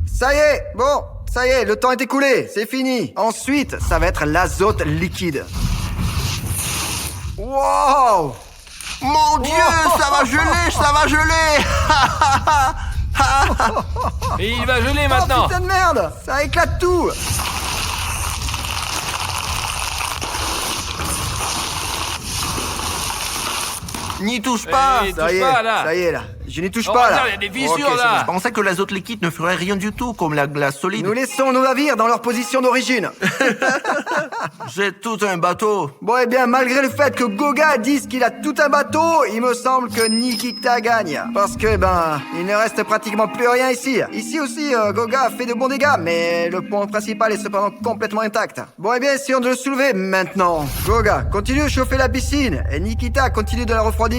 Ça y est, bon, ça y est, le temps est écoulé, c'est fini. Ensuite, ça va être l'azote liquide. Wow! Mon Dieu, ça va geler, ça va geler. Et il va geler Oh maintenant. putain de merde! Ça éclate tout! N'y touche pas. Eh, Ça y est, pas, là. ça y est là. Je n'y touche Oh, pas là. regarde, il y a des fissures, Ok, c'est là. bon. Je pensais que l'azote liquide ne ferait rien du tout, comme la glace solide. Nous laissons nos navires dans leur position d'origine. J'ai tout un bateau. Bon, eh bien, malgré le fait que Goga dise qu'il a tout un bateau, il me semble que Nikita gagne. Parce que, il ne reste pratiquement plus rien ici. Ici aussi, Goga a fait de bons dégâts, mais le pont principal est cependant complètement intact. Bon, eh bien, essayons de le soulever maintenant. Goga, continue de chauffer la piscine, et Nikita continue de la refroidir.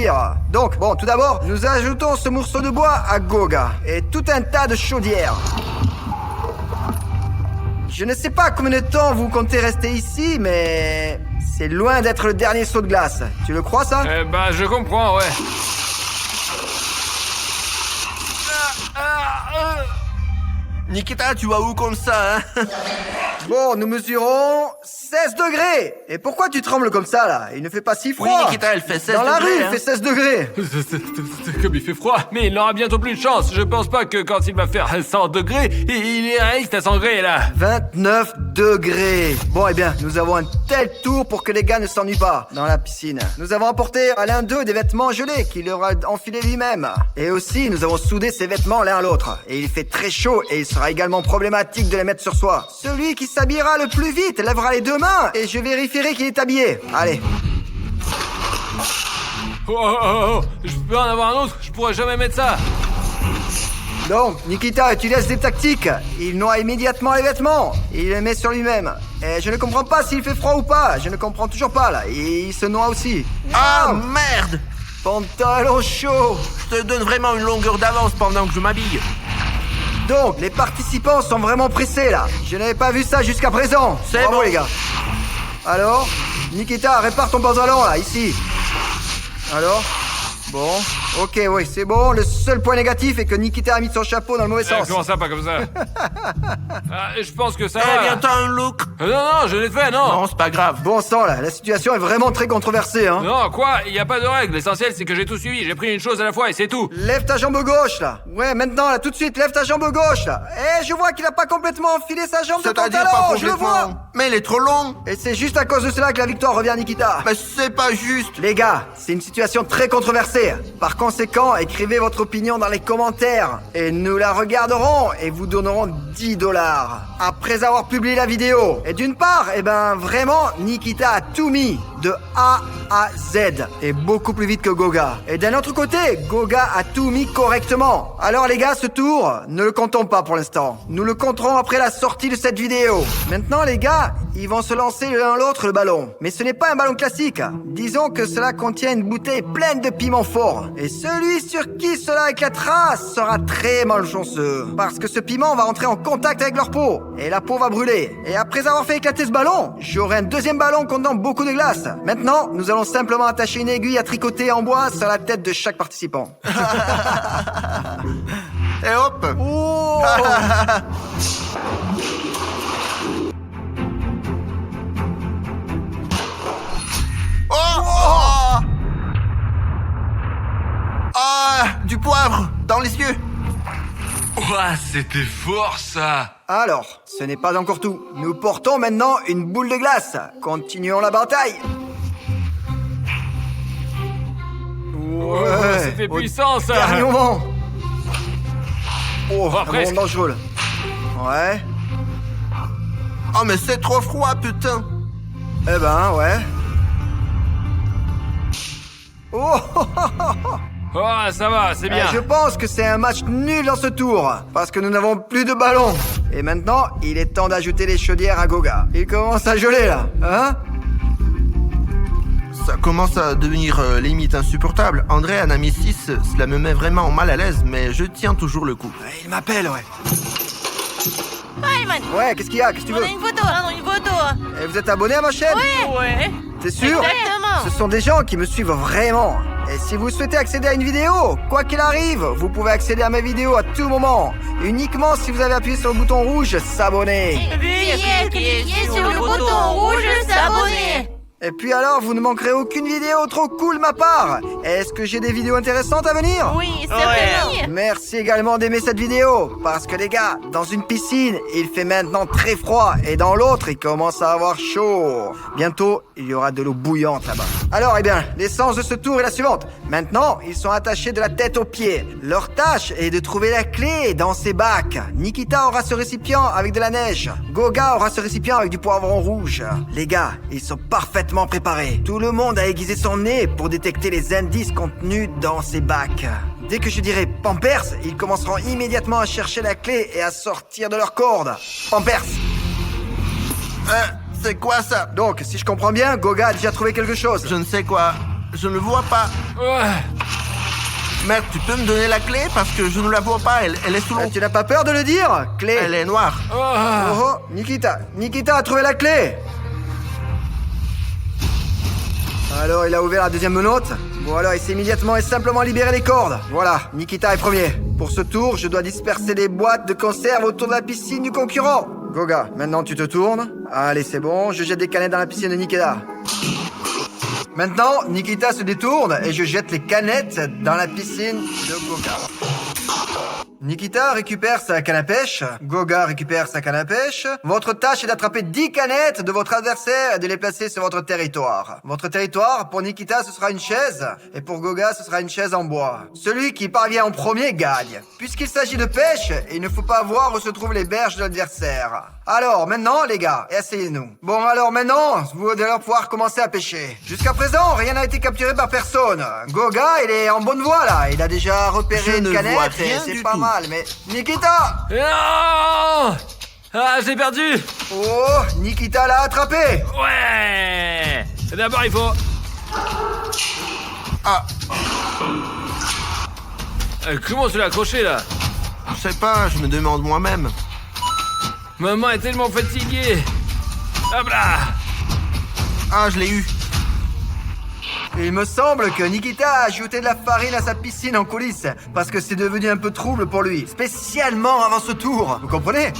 Donc, bon, tout d'abord, nous ajoutons ce morceau de bois à Goga, et tout un tas de chaudières. Je ne sais pas combien de temps vous comptez rester ici, mais c'est loin d'être le dernier saut de glace. Tu le crois, ça? Je comprends, ouais. Nikita, tu vas où comme ça, hein? Bon, nous mesurons 16 degrés. Et pourquoi tu trembles comme ça, là? Il ne fait pas si froid. Oui, Nikita, elle fait 16 Dans la degrés, rue, il hein. fait 16 degrés. Comme il fait froid, mais il n'aura bientôt plus de chance. Je pense pas que quand il va faire 100 degrés, il est réaliste à 100 degrés là. 29 degrés. Bon, eh bien, nous avons un tel tour pour que les gars ne s'ennuient pas dans la piscine. Nous avons apporté à l'un d'eux des vêtements gelés qu'il aura enfilés lui-même. Et aussi, nous avons soudé ses vêtements l'un à l'autre. Et il fait très chaud et il sera également problématique de les mettre sur soi. Celui qui s'habillera le plus vite lèvera les deux mains et je vérifierai qu'il est habillé. Allez. Oh, je peux en avoir un autre, je pourrais jamais mettre ça. Donc, Nikita utilise des tactiques. Il noie immédiatement les vêtements. Il les met sur lui-même. Et je ne comprends pas s'il fait froid ou pas. Je ne comprends toujours pas, là. Et il se noie aussi. Ah, Wow. merde! Pantalon chaud. Je te donne vraiment une longueur d'avance pendant que je m'habille. Donc, les participants sont vraiment pressés, là. Je n'avais pas vu ça jusqu'à présent. C'est Bravo, bon. les gars. Alors, Nikita, répare ton pantalon, là, ici. Alors? Bon, ok, oui, c'est bon. Le seul point négatif est que Nikita a mis son chapeau dans le mauvais sens. Comment ça, pas comme ça? Je pense que ça Eh va. bien, t'as un look. Non, je l'ai fait, non. Non, c'est pas grave. Bon sang, là, la situation est vraiment très controversée, hein. Non, quoi? Il y a pas de règle. L'essentiel, c'est que j'ai tout suivi. J'ai pris une chose à la fois et c'est tout. Lève ta jambe gauche, là. Ouais, maintenant, là, tout de suite, lève ta jambe gauche, là. Eh, je vois qu'il a pas complètement enfilé sa jambe de C'est-à-dire pantalon, pas je le vois. complètement. Mais il est trop long. Et c'est juste à cause de cela que la victoire revient à Nikita. Mais c'est pas juste. Les gars, c'est une situation très controversée. Par conséquent, écrivez votre opinion dans les commentaires. Et nous la regarderons et vous donnerons 10 $. Après avoir publié la vidéo. Et d'une part, vraiment, Nikita a tout mis. De A à Z. Et beaucoup plus vite que Goga. Et d'un autre côté, Goga a tout mis correctement. Alors les gars, ce tour, ne le comptons pas pour l'instant. Nous le compterons après la sortie de cette vidéo. Maintenant les gars, ils vont se lancer l'un l'autre le ballon. Mais ce n'est pas un ballon classique. Disons que cela contient une bouteille pleine de piment fort. Et celui sur qui cela éclatera sera très malchanceux. Parce que ce piment va entrer en contact avec leur peau. Et la peau va brûler. Et après avoir fait éclater ce ballon, j'aurai un deuxième ballon contenant beaucoup de glace. Maintenant, nous allons simplement attacher une aiguille à tricoter en bois sur la tête de chaque participant. Et hop. Oh Oh, Ah, du poivre dans les yeux. Ouah, c'était fort ça. Alors, ce n'est pas encore tout. Nous portons maintenant une boule de glace. Continuons la bataille. Ouais, c'était au puissant ça. dernier moment. Oh, Oh, un presque. moment dangereux là. Ouais. Oh, mais c'est trop froid, putain. Eh ben, ouais. Oh, Oh, ça va, c'est bien. je pense que c'est un match nul dans ce tour, parce que nous n'avons plus de ballon. Et maintenant, il est temps d'ajouter les chaudières à Goga. Il commence à geler, là, hein? Ça commence à devenir limite insupportable. André en a mis 6, cela me met vraiment mal à l'aise, mais je tiens toujours le coup. Ouais, il m'appelle, ouais. Ayman, Ouais, qu'est-ce qu'il y a? Qu'est-ce que tu on veux? a une photo, hein, une photo. Et vous êtes abonné à ma chaîne? Ouais. T'es sûr? Exactement. Ce sont des gens qui me suivent vraiment. Et si vous souhaitez accéder à une vidéo, quoi qu'il arrive, vous pouvez accéder à mes vidéos à tout moment. Uniquement si vous avez appuyé sur le bouton rouge s'abonner. Cliquez sur le bouton rouge s'abonner. Et puis alors, vous ne manquerez aucune vidéo trop cool de ma part. Est-ce que j'ai des vidéos intéressantes à venir? Oui, certainement. Merci également d'aimer cette vidéo, parce que les gars, dans une piscine, il fait maintenant très froid, et dans l'autre, il commence à avoir chaud. Bientôt, il y aura de l'eau bouillante là-bas. Alors, eh bien, l'essence de ce tour est la suivante. Maintenant, ils sont attachés de la tête aux pieds. Leur tâche est de trouver la clé dans ces bacs. Nikita aura ce récipient avec de la neige. Goga aura ce récipient avec du poivron rouge. Les gars, ils sont parfaitement préparés. Tout le monde a aiguisé son nez pour détecter les indices contenus dans ces bacs. Dès que je dirai Pampers, ils commenceront immédiatement à chercher la clé et à sortir de leur corde. Pampers! C'est quoi ça? Donc, si je comprends bien, Goga a déjà trouvé quelque chose. Je ne sais quoi. Je ne vois pas. Ouais. Merde, tu peux me donner la clé? Parce que je ne la vois pas, elle est sous l'eau. Tu n'as pas peur de le dire? Clé. Elle est noire. Ah. Oh, Nikita. Nikita a trouvé la clé. Alors, il a ouvert la deuxième menotte. Bon, alors, il s'est immédiatement et simplement libéré les cordes. Voilà, Nikita est premier. Pour ce tour, je dois disperser les boîtes de conserve autour de la piscine du concurrent. Goga, maintenant tu te tournes. Allez, c'est bon, je jette des canettes dans la piscine de Nikita. Maintenant, Nikita se détourne et je jette les canettes dans la piscine de Goga. Nikita récupère sa canne à pêche, Goga récupère sa canne à pêche. Votre tâche est d'attraper 10 canettes de votre adversaire et de les placer sur votre territoire. Votre territoire, pour Nikita, ce sera une chaise, et pour Goga, ce sera une chaise en bois. Celui qui parvient en premier gagne. Puisqu'il s'agit de pêche, il ne faut pas voir où se trouvent les berges de l'adversaire. Alors, maintenant, les gars, essayez-nous. Bon, alors maintenant, vous allez pouvoir commencer à pêcher. Jusqu'à présent, rien n'a été capturé par personne. Goga, il est en bonne voie, là. Il a déjà repéré Je une ne vois canette, et rien c'est du pas tout. mal. Mais Nikita! Non. Ah, j'ai perdu. Oh, Nikita l'a attrapé! Ouais. D'abord, il faut... Ah, Comment tu l'as accroché, là? je sais pas, je me demande moi-même. Maman est tellement fatiguée. Hop là. Ah, je l'ai eu. Il me semble que Nikita a ajouté de la farine à sa piscine en coulisses, parce que c'est devenu un peu trouble pour lui, spécialement avant ce tour, vous comprenez?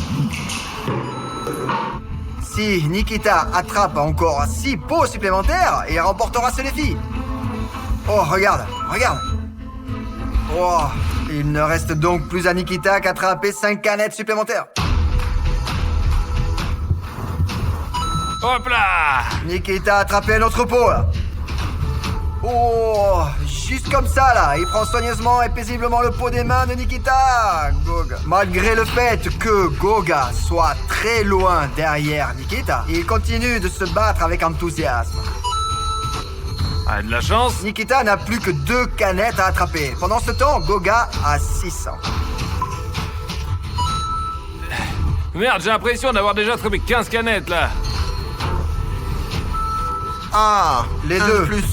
Si Nikita attrape encore 6 pots supplémentaires, il remportera ce défi. Oh, regarde, regarde. Oh, il ne reste donc plus à Nikita qu'attraper 5 canettes supplémentaires. Hop là. Nikita a attrapé un autre pot, là. Oh, juste comme ça, là. Il prend soigneusement et paisiblement le pot des mains de Nikita. Goga. Malgré le fait que Goga soit très loin derrière Nikita, il continue de se battre avec enthousiasme. Ah, de la chance. Nikita n'a plus que 2 canettes à attraper. Pendant ce temps, Goga a 600. Merde, j'ai l'impression d'avoir déjà attrapé 15 canettes, là. Ah, Les un deux. de plus.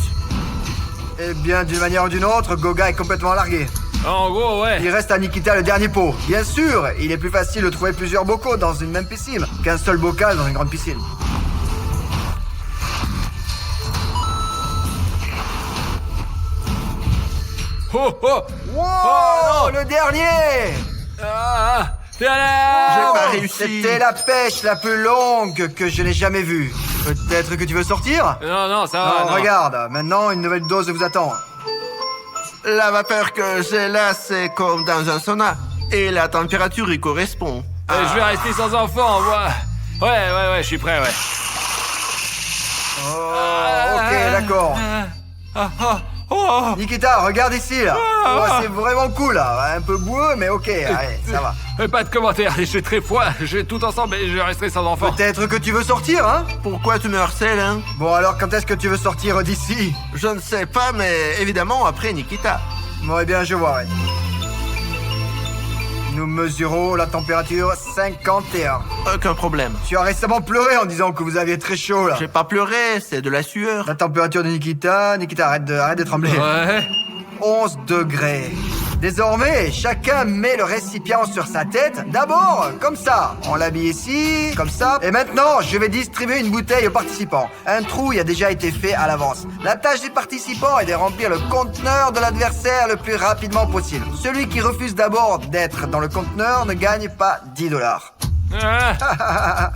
Eh bien, d'une manière ou d'une autre, Goga est complètement largué. En gros, ouais. Il reste à Nikita le dernier pot. Bien sûr, il est plus facile de trouver plusieurs bocaux dans une même piscine qu'un seul bocal dans une grande piscine. Oh, oh. Wow, Oh, non. le dernier! Ah, J'ai tada. pas réussi. C'était la pêche la plus longue que je n'ai jamais vue. Peut-être que tu veux sortir? Non, non, ça va. Non, non. regarde, maintenant une nouvelle dose vous attend. La vapeur que j'ai là, c'est comme dans un sauna. Et la température y correspond. Je vais rester sans enfant, moi. Ouais, je suis prêt, ouais. Oh, ok, d'accord. Oh. Nikita, regarde ici, là. Ah. Ouais, c'est vraiment cool, là. Un peu boueux, mais ok, allez, ça va. Pas de commentaires, j'ai très froid. J'ai tout ensemble et je resterai sans enfant. Peut-être que tu veux sortir, hein? Pourquoi tu me harcèles, hein? Bon, alors quand est-ce que tu veux sortir d'ici? Je ne sais pas, mais évidemment après Nikita. Bon, eh bien, je vois, ouais. Nous mesurons la température 51. Aucun problème. Tu as récemment pleuré en disant que vous aviez très chaud, là. J'ai pas pleuré, c'est de la sueur. La température de Nikita... Nikita, arrête de trembler. Ouais. 11 degrés. Désormais, chacun met le récipient sur sa tête. D'abord, comme ça. On l'habille ici, comme ça. Et maintenant, je vais distribuer une bouteille aux participants. Un trou y a déjà été fait à l'avance. La tâche des participants est de remplir le conteneur de l'adversaire le plus rapidement possible. Celui qui refuse d'abord d'être dans le conteneur ne gagne pas 10 $. Ah.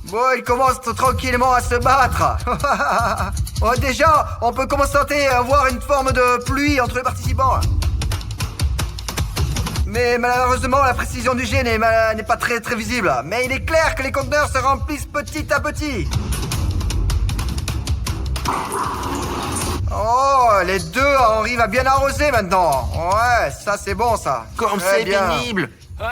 Bon, il commence tranquillement à se battre. Oh, déjà, on peut commencer à voir une forme de pluie entre les participants. Mais malheureusement, la précision du jet n'est pas très visible. Mais il est clair que les conteneurs se remplissent petit à petit. Oh, les deux arrivent à bien arroser maintenant. Ouais, ça c'est bon ça. Comme Très c'est bien. pénible. Non.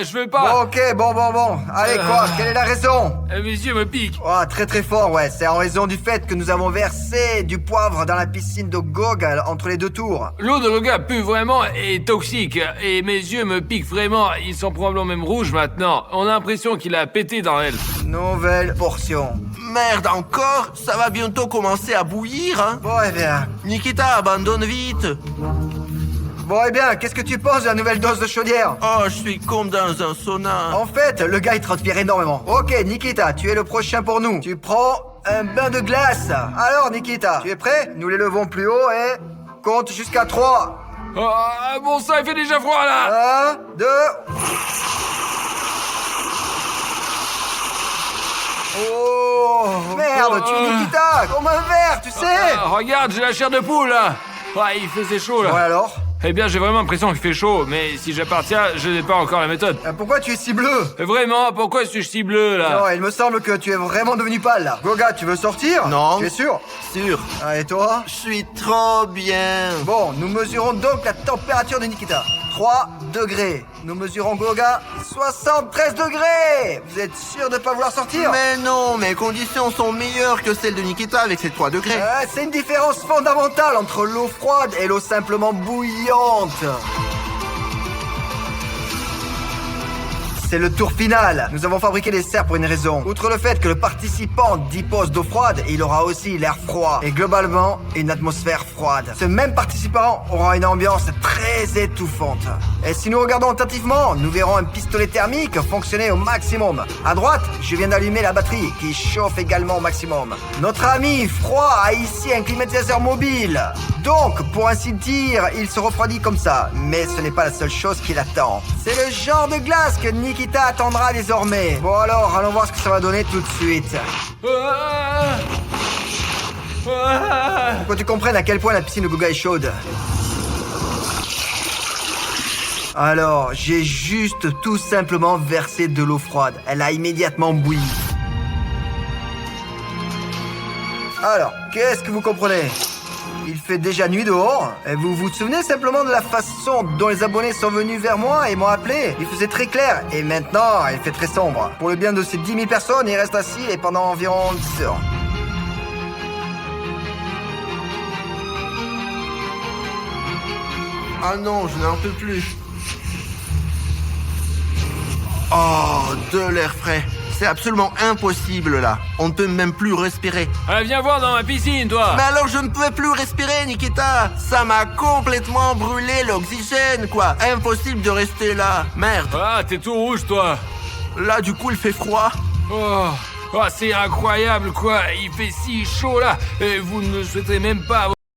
Je veux pas. Bon, ok, bon. Allez, quoi, quelle est la raison? Mes yeux me piquent. Oh, très fort, ouais. C'est en raison du fait que nous avons versé du poivre dans la piscine de Goga entre les deux tours. L'eau de Goga pue vraiment et est toxique. Et mes yeux me piquent vraiment. Ils sont probablement même rouges maintenant. On a l'impression qu'il a pété dans elle. Nouvelle portion. Merde encore, ça va bientôt commencer à bouillir, hein? Bon, eh bien. Nikita, abandonne vite. Bon, eh bien, qu'est-ce que tu penses de la nouvelle dose de chaudière? Oh, je suis comme dans un sauna. En fait, le gars, il transpire énormément. Ok, Nikita, tu es le prochain pour nous. Tu prends un bain de glace. Alors, Nikita, tu es prêt? Nous l'élevons plus haut et... compte jusqu'à 3. Oh, bon sang, il fait déjà froid là. 1, 2... Oh, merde, tu es Nikita, comme un verre, tu sais. Regarde, j'ai la chair de poule là. Ouais, il faisait chaud là. Ouais, alors? Eh bien, j'ai vraiment l'impression qu'il fait chaud, mais si j'appartiens, je n'ai pas encore la méthode. Pourquoi tu es si bleu? Vraiment, pourquoi suis-je si bleu là? Non, il me semble que tu es vraiment devenu pâle là. Goga, tu veux sortir? Non. Tu es sûr? Sûr. Ah, et toi? Je suis trop bien. Bon, nous mesurons donc la température de Nikita. 3 degrés. Nous mesurons Goga 73 degrés. Vous êtes sûr de pas vouloir sortir? Mais non, mes conditions sont meilleures que celles de Nikita avec ses 3 degrés. C'est une différence fondamentale entre l'eau froide et l'eau simplement bouillante. C'est le tour final. Nous avons fabriqué des serres pour une raison. Outre le fait que le participant dispose d'eau froide, il aura aussi l'air froid. Et globalement, une atmosphère froide. Ce même participant aura une ambiance très étouffante. Et si nous regardons attentivement, nous verrons un pistolet thermique fonctionner au maximum. À droite, je viens d'allumer la batterie qui chauffe également au maximum. Notre ami froid a ici un climatisateur mobile. Donc, pour ainsi dire, il se refroidit comme ça. Mais ce n'est pas la seule chose qui l'attend. C'est le genre de glace que Nikita attendra désormais. Bon alors, allons voir ce que ça va donner tout de suite. Pour que tu comprennes à quel point la piscine de Goga est chaude. Alors, j'ai juste tout simplement versé de l'eau froide. Elle a immédiatement bouilli. Alors, qu'est-ce que vous comprenez ? Il fait déjà nuit dehors. Et vous vous souvenez simplement de la façon dont les abonnés sont venus vers moi et m'ont appelé? Il faisait très clair. Et maintenant, il fait très sombre. Pour le bien de ces 10 000 personnes, il reste assis et pendant environ 10 heures. Ah non, je n'en peux plus. Oh, de l'air frais. C'est absolument impossible là. On ne peut même plus respirer. Ah, viens voir dans ma piscine, toi. Mais alors je ne pouvais plus respirer, Nikita. Ça m'a complètement brûlé l'oxygène, quoi. Impossible de rester là. Merde. Ah, t'es tout rouge, toi. Là, du coup, il fait froid. Oh, c'est incroyable, quoi. Il fait si chaud, là. Et vous ne souhaiterez même pas avoir...